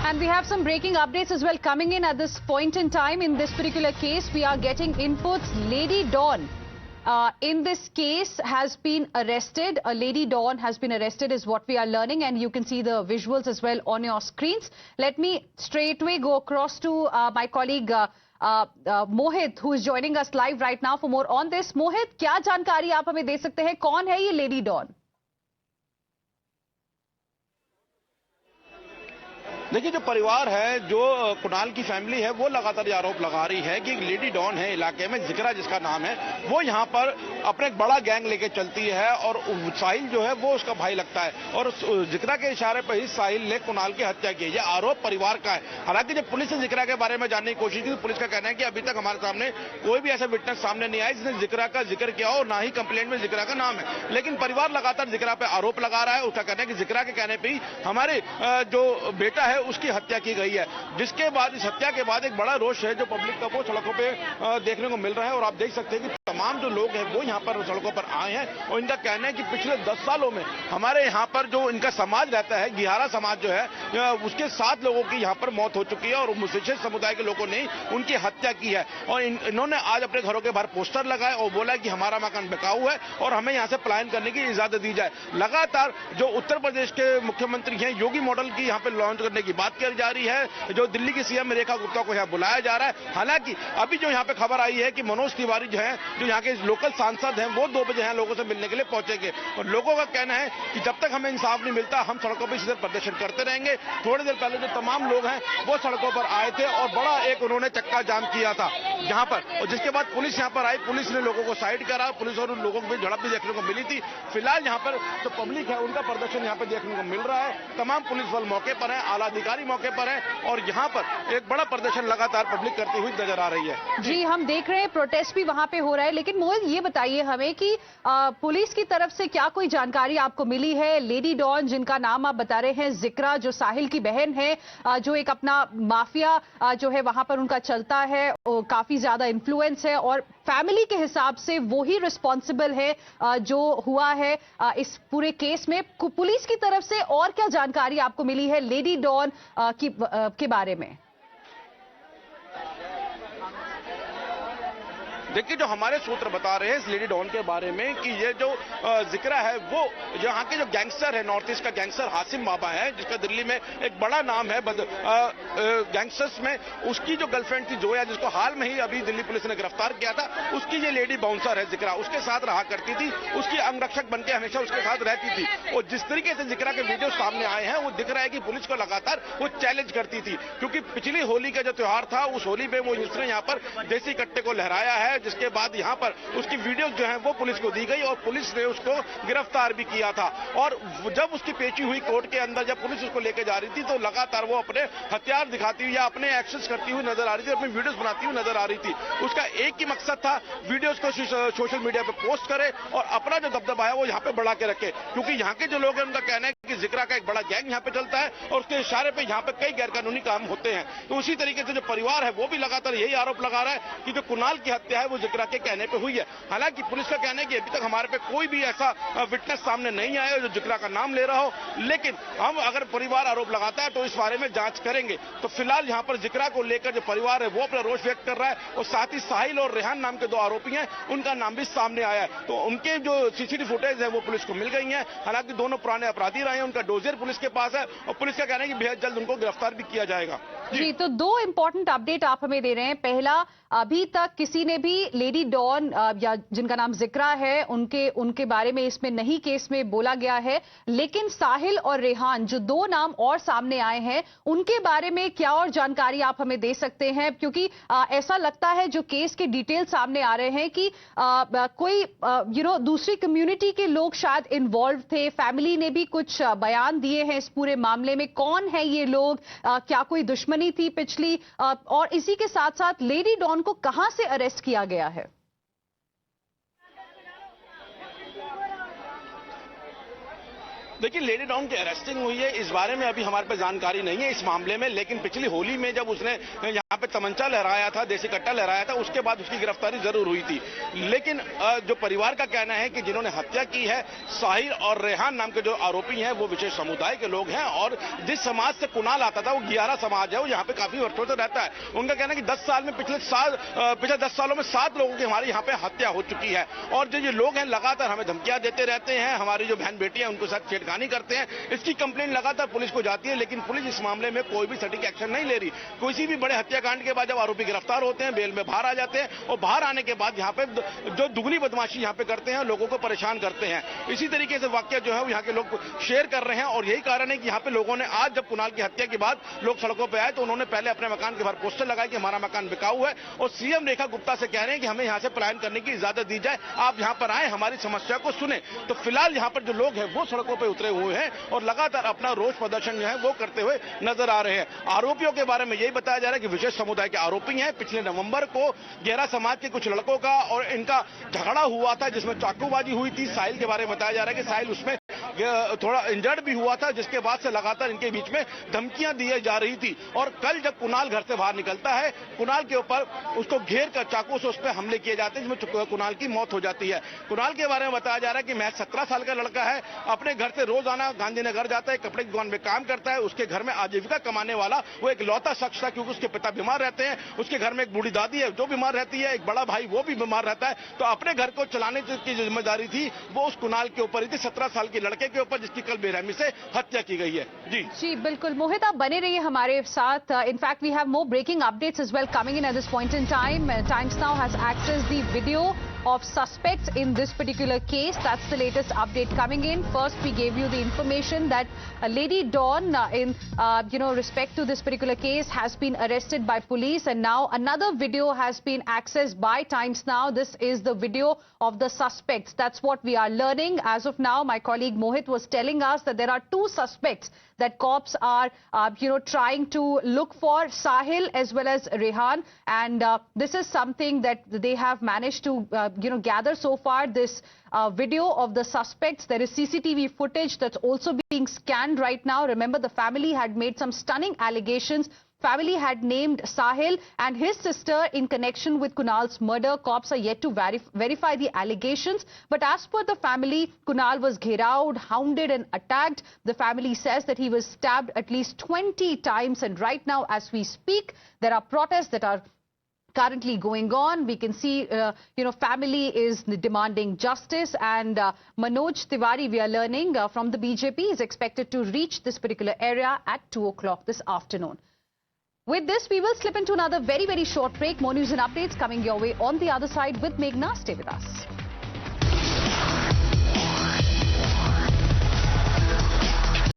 And we have some breaking updates as well coming in at this point in time. In this particular case, we are getting inputs. Lady Dawn in this case has been arrested. A Lady Dawn has been arrested is what we are learning, and you can see the visuals as well on your screens. Let me straightway go across to my colleague Mohit, who is joining us live right now for more on this. Mohit, क्या जानकारी आप हमें दे सकते हैं? कौन है ये Lady Dawn? देखिए, जो परिवार है, जो कुणाल की फैमिली है, वो लगातार आरोप लगा रही है कि एक लेडी डॉन है इलाके में, जिक्रा जिसका नाम है, वो यहाँ पर अपने एक बड़ा गैंग लेके चलती है और साहिल जो है वो उसका भाई लगता है और जिक्रा के इशारे पर ही साहिल ने कुणाल की हत्या की। ये आरोप परिवार का है। हालांकि जब पुलिस ने जिक्रा के बारे में जानने की कोशिश की तो पुलिस का कहना है कि अभी तक हमारे सामने कोई भी ऐसा विटनेस सामने नहीं आया जिसने जिक्रा का जिक्र किया और ना ही कंप्लेंट में जिक्रा का नाम है। लेकिन परिवार लगातार जिक्रा पे आरोप लगा रहा है। उसका कहना है कि जिक्रा के कहने पर ही हमारे जो बेटा है उसकी हत्या की गई है, जिसके बाद इस हत्या के बाद एक बड़ा रोष है जो पब्लिक का वो सड़कों पे देखने को मिल रहा है। और आप देख सकते हैं कि तमाम जो लोग हैं वो यहाँ पर सड़कों पर आए हैं और इनका कहना है कि पिछले 10 सालों में हमारे यहाँ पर जो इनका समाज रहता है, गिहारा समाज जो है, उसके 7 लोगों की यहाँ पर मौत हो चुकी है और मुसलमान समुदाय के लोगों ने उनकी हत्या की है। और इन्होंने आज अपने घरों के बाहर पोस्टर लगाए और बोला कि हमारा मकान बिकाऊ है और हमें यहाँ से पलायन करने की इजाजत दी जाए। लगातार जो उत्तर प्रदेश के मुख्यमंत्री हैं, योगी मॉडल की यहाँ पर लॉन्च करने की बात करी जा रही है। जो दिल्ली की सीएम रेखा गुप्ता को यहाँ बुलाया जा रहा है। हालांकि अभी जो यहाँ पे खबर आई है कि मनोज तिवारी जो है, जो यहाँ के लोकल सांसद हैं, वो 2 बजे यहाँ लोगों से मिलने के लिए पहुंचेंगे और लोगों का कहना है कि जब तक हमें इंसाफ नहीं मिलता हम सड़कों पर इसी तरह प्रदर्शन करते रहेंगे। थोड़ी देर पहले जो तमाम लोग हैं वो सड़कों पर आए थे और बड़ा एक उन्होंने चक्का जाम किया था यहाँ पर, और जिसके बाद पुलिस यहाँ पर आई। पुलिस ने लोगों को साइड करा। पुलिस और उन लोगों को झड़प भी देखने को मिली थी। फिलहाल यहाँ पर जो पब्लिक है उनका प्रदर्शन यहाँ पर देखने को मिल रहा है। तमाम पुलिस बल मौके पर है, आला अधिकारी मौके पर है और यहाँ पर एक बड़ा प्रदर्शन लगातार पब्लिक करती हुई नजर आ रही है। जी, हम देख रहे हैं प्रोटेस्ट भी वहां पे हो रहा है। लेकिन मोहित, ये बताइए हमें कि पुलिस की तरफ से क्या कोई जानकारी आपको मिली है? लेडी डॉन जिनका नाम आप बता रहे हैं, जिक्रा, जो साहिल की बहन है, जो एक अपना माफिया जो है वहां पर उनका चलता है, काफी ज्यादा इन्फ्लुएंस है और फैमिली के हिसाब से वो ही रिस्पॉन्सिबल है जो हुआ है इस पूरे केस में। पुलिस की तरफ से और क्या जानकारी आपको मिली है लेडी डॉन के बारे में? देखिए, जो हमारे सूत्र बता रहे हैं इस लेडी डॉन के बारे में कि ये जो जिक्रा है वो यहाँ के जो गैंगस्टर है, नॉर्थ ईस्ट का गैंगस्टर हासिम बाबा है, जिसका दिल्ली में एक बड़ा नाम है गैंगस्टर्स में। उसकी जो गर्लफ्रेंड थी जोया, जिसको हाल में ही अभी दिल्ली पुलिस ने गिरफ्तार किया था, उसकी ये लेडी बाउंसर है जिक्रा, उसके साथ रहा करती थी। उसकी अंगरक्षक बनके हमेशा उसके साथ रहती थी। और जिस तरीके से जिक्रा के वीडियो सामने आए हैं वो दिख रहा है कि पुलिस को लगातार वो चैलेंज करती थी, क्योंकि पिछली होली का जो त्योहार था उस होली में वो उसने यहाँ पर देसी कट्टे को लहराया है, जिसके बाद यहां पर उसकी वीडियो जो है वो पुलिस को दी गई और पुलिस ने उसको गिरफ्तार भी किया था। और जब उसकी पेची हुई कोर्ट के अंदर, जब पुलिस उसको लेके जा रही थी तो लगातार वो अपने हथियार दिखाती हुई या अपने एक्शंस करती हुई नजर आ रही थी, अपनी वीडियोस बनाती हुई नजर आ रही थी। उसका एक ही मकसद था, वीडियोस को सोशल मीडिया पे पोस्ट करे और अपना जो दबदबा है वो यहाँ पे बढ़ा के रखे, क्योंकि यहाँ के जो लोग हैं उनका कहना है कि जिक्रा का एक बड़ा गैंग यहाँ पे चलता है और उसके इशारे पे यहाँ पे कई गैरकानूनी काम होते हैं। तो उसी तरीके से जो परिवार है वो भी लगातार यही आरोप लगा रहा है कि जो कुणाल की हत्या है वो जिक्रा के कहने पे हुई है। हालांकि पुलिस का कहना है कि अभी तक हमारे पे कोई भी ऐसा विटनेस सामने नहीं आया जो जिक्रा का नाम ले रहा हो, लेकिन हम अगर परिवार आरोप लगाता है तो इस बारे में जांच करेंगे। तो फिलहाल यहाँ पर जिक्रा को लेकर जो परिवार है वो अपना रोष व्यक्त कर रहा है और साथ ही साहिल और रेहान नाम के 2 आरोपी हैं, उनका नाम भी सामने आया है। तो उनके जो सीसीटीवी फुटेज है वो पुलिस को मिल गई है। हालांकि दोनों पुराने अपराधी रहे हैं, उनका डोजियर पुलिस के पास है और पुलिस का कहना है कि बेहद जल्द उनको गिरफ्तार भी किया जाएगा। जी, तो 2 इंपॉर्टेंट अपडेट आप हमें दे रहे हैं। पहला, अभी तक किसी ने भी लेडी डॉन या जिनका नाम जिक्रा है उनके बारे में इसमें नहीं केस में बोला गया है, लेकिन साहिल और रेहान जो 2 नाम और सामने आए हैं उनके बारे में क्या और जानकारी आप हमें दे सकते हैं? क्योंकि ऐसा लगता है जो केस के डिटेल सामने आ रहे हैं कि कोई दूसरी कम्युनिटी के लोग शायद इन्वॉल्व थे। फैमिली ने भी कुछ बयान दिए हैं इस पूरे मामले में। कौन है ये लोग? क्या कोई दुश्मनी थी पिछली? और इसी के साथ साथ लेडी डॉन को कहां से अरेस्ट किया गया है? देखिए, लेडी डॉन की अरेस्टिंग हुई है, इस बारे में अभी हमारे पास जानकारी नहीं है इस मामले में, लेकिन पिछली होली में जब उसने यहाँ पे तमंचा लहराया था, देसी कट्टा लहराया था, उसके बाद उसकी गिरफ्तारी जरूर हुई थी। लेकिन जो परिवार का कहना है कि जिन्होंने हत्या की है, साहिर और रेहान नाम के जो आरोपी हैं, वो विशेष समुदाय के लोग हैं और जिस समाज से कुणाल आता था वो घियारा समाज है, वो यहाँ पे काफी वर्षों से रहता है। उनका कहना है कि 10 साल में पिछले 10 सालों में 7 लोगों की हमारे यहाँ पे हत्या हो चुकी है और जो ये लोग हैं लगातार हमें धमकियां देते रहते हैं, हमारी जो बहन बेटी है उनके साथ छेड़खानी करते हैं। इसकी कंप्लेंट लगातार पुलिस को जाती है, लेकिन पुलिस इस मामले में कोई भी सटीक एक्शन नहीं ले रही। किसी भी बड़े हत्याकांड के बाद जब आरोपी गिरफ्तार होते हैं, बेल में बाहर आ जाते हैं और बाहर आने के बाद यहाँ पे जो दुगनी बदमाशी यहाँ पे करते हैं, लोगों को परेशान करते हैं। इसी तरीके से वाकया जो है वो यहाँ के लोग शेयर कर रहे हैं और यही कारण है कि यहाँ पे लोगों ने आज जब कुणाल की हत्या के बाद लोग सड़कों पर आए तो उन्होंने पहले अपने मकान के बाहर पोस्टर लगाए कि हमारा मकान बिकाऊ है और सीएम रेखा गुप्ता से कह रहे हैं कि हमें यहाँ से पलायन करने की इजाजत दी जाए, आप यहाँ पर आए, हमारी समस्या को सुने। तो फिलहाल यहाँ पर जो लोग हैं वो सड़कों पर उतरे हुए हैं और लगातार अपना रोष प्रदर्शन जो है वो करते हुए नजर आ रहे हैं। आरोपियों के बारे में यही बताया जा रहा है कि विशेष समुदाय के आरोपी हैं। पिछले नवंबर को गेरा समाज के कुछ लड़कों का और इनका झगड़ा हुआ था जिसमें चाकूबाजी हुई थी। साहिल के बारे में बताया जा रहा है कि साहिल उसमें थोड़ा इंजर्ड भी हुआ था, जिसके बाद से लगातार इनके बीच में धमकियां दी जा रही थी। और कल जब कुणाल घर से बाहर निकलता है, कुणाल के ऊपर उसको घेर कर चाकू से उस पर हमले किए जाते हैं, जिसमें कुणाल की मौत हो जाती है। कुणाल के बारे में बताया जा रहा है कि महज 17 साल का लड़का है, अपने घर से रोजाना गांधीनगर जाता है, कपड़े की दुकान में काम करता है। उसके घर में आजीविका कमाने वाला वो एक लौता शख्स था, क्योंकि उसके पिता बीमार रहते हैं, उसके घर में एक बूढ़ी दादी है जो बीमार रहती है, एक बड़ा भाई वो भी बीमार रहता है। तो अपने घर को चलाने की जिम्मेदारी थी वो उस कुणाल के ऊपर ही थी, 17 साल के लड़के के ऊपर, जिसकी कल बेरहमी से हत्या की गई है। जी बिल्कुल मोहित, आप बने रहिए हमारे साथ। In fact we have more breaking updates as well coming in at this point in time. Times Now has accessed the video of suspects in this particular case. That's the latest update coming in. First, we gave you the information that Lady Dawn, in respect to this particular case, has been arrested by police, and now another video has been accessed by Times Now. This is the video of the suspects. That's what we are learning as of now. My colleague Mohit was telling us that there are 2 suspects that cops are, trying to look for, Sahil as well as Rehan, and this is something that they have managed to, gather so far. This video of the suspects. There is CCTV footage that's also being scanned right now. Remember, the family had made some stunning allegations. Family had named Sahil and his sister in connection with Kunal's murder. Cops are yet to verify the allegations. But as per the family, Kunal was gheraud, hounded and attacked. The family says that he was stabbed at least 20 times. And right now, as we speak, there are protests that are currently going on. We can see, family is demanding justice, and Manoj Tiwari, we are learning from the BJP, is expected to reach this particular area at 2 o'clock this afternoon. With this, we will slip into another very, very short break. More news and updates coming your way on the other side with Meghna. Stay with us.